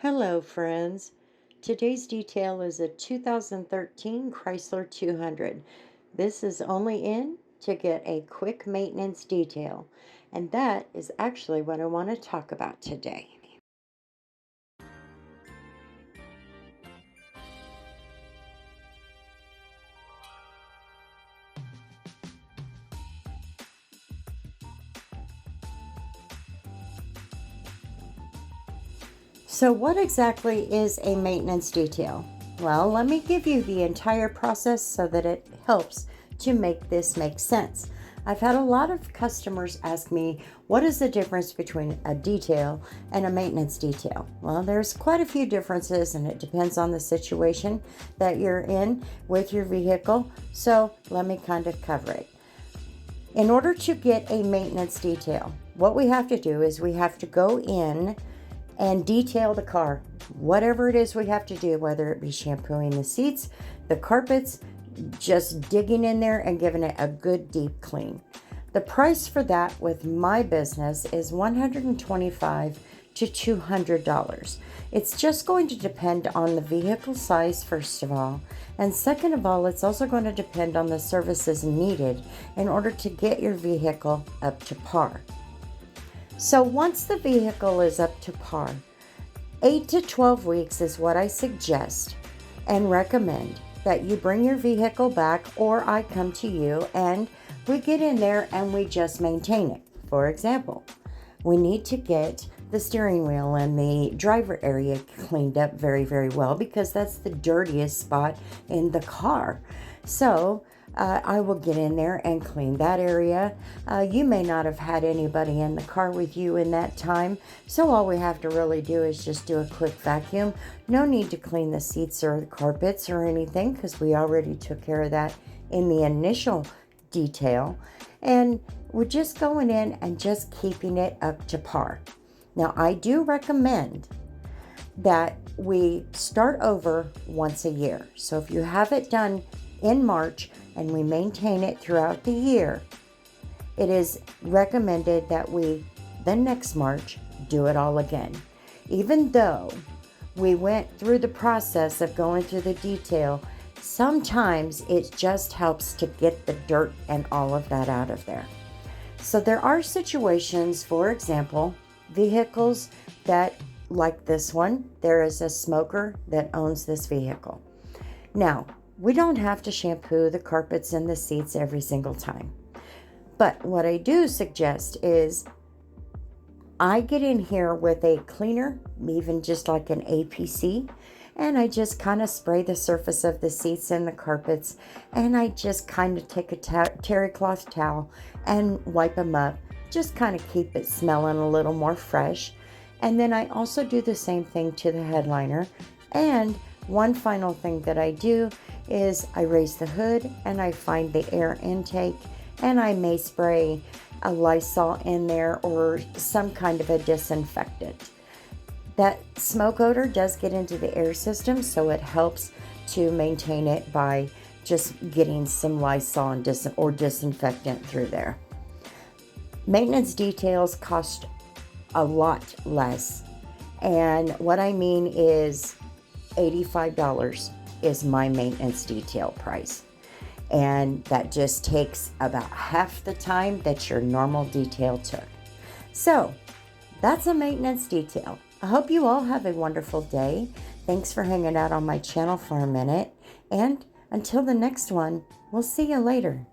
Hello, friends. Today's detail is a 2013 Chrysler 200. This is only in to get a quick maintenance detail, and that is actually what I want to talk about today. So, what exactly is a maintenance detail? Well, let me give you the entire process so that it helps to make this make sense. I've had a lot of customers ask me, what is the difference between a detail and a maintenance detail? Well, there's quite a few differences, and it depends on the situation that you're in with your vehicle. So, let me kind of cover it. In order to get a maintenance detail, what we have to do is we have to go in and detail the car. Whatever it is we have to do, whether it be shampooing the seats, the carpets, just digging in there and giving it a good deep clean. The price for that with my business is $125 to $200. It's just going to depend on the vehicle size, first of all, and second of all, it's also going to depend on the services needed in order to get your vehicle up to par. So once the vehicle is up to par, 8 to 12 weeks is what I suggest and recommend that you bring your vehicle back, or I come to you and we get in there and we just maintain it. For example, we need to get the steering wheel and the driver area cleaned up very, very well because that's the dirtiest spot in the car. So I will get in there and clean that area. You may not have had anybody in the car with you in that time, so all we have to really do is just do a quick vacuum. No need to clean the seats or the carpets or anything because we already took care of that in the initial detail. And we're just going in and just keeping it up to par. Now, I do recommend that we start over once a year. So if you have it done in March and we maintain it throughout the year, it is recommended that we, the next March, do it all again. Even though we went through the process of going through the detail, sometimes it just helps to get the dirt and all of that out of there. So there are situations, for example, vehicles that, like this one, there is a smoker that owns this vehicle. Now, we don't have to shampoo the carpets and the seats every single time. But what I do suggest is I get in here with a cleaner, even just like an APC, and I just kind of spray the surface of the seats and the carpets, and I just kind of take a terry cloth towel and wipe them up, just kind of keep it smelling a little more fresh. And then I also do the same thing to the headliner. And one final thing that I do is I raise the hood and I find the air intake, and I may spray a Lysol in there or some kind of a disinfectant. That smoke odor does get into the air system, so it helps to maintain it by just getting some Lysol and disinfectant through there. Maintenance details cost a lot less, and what I mean is $85 is my maintenance detail price, and that just takes about half the time that your normal detail took. So that's a maintenance detail. I hope you all have a wonderful day. Thanks for hanging out on my channel for a minute, and until the next one, we'll see you later.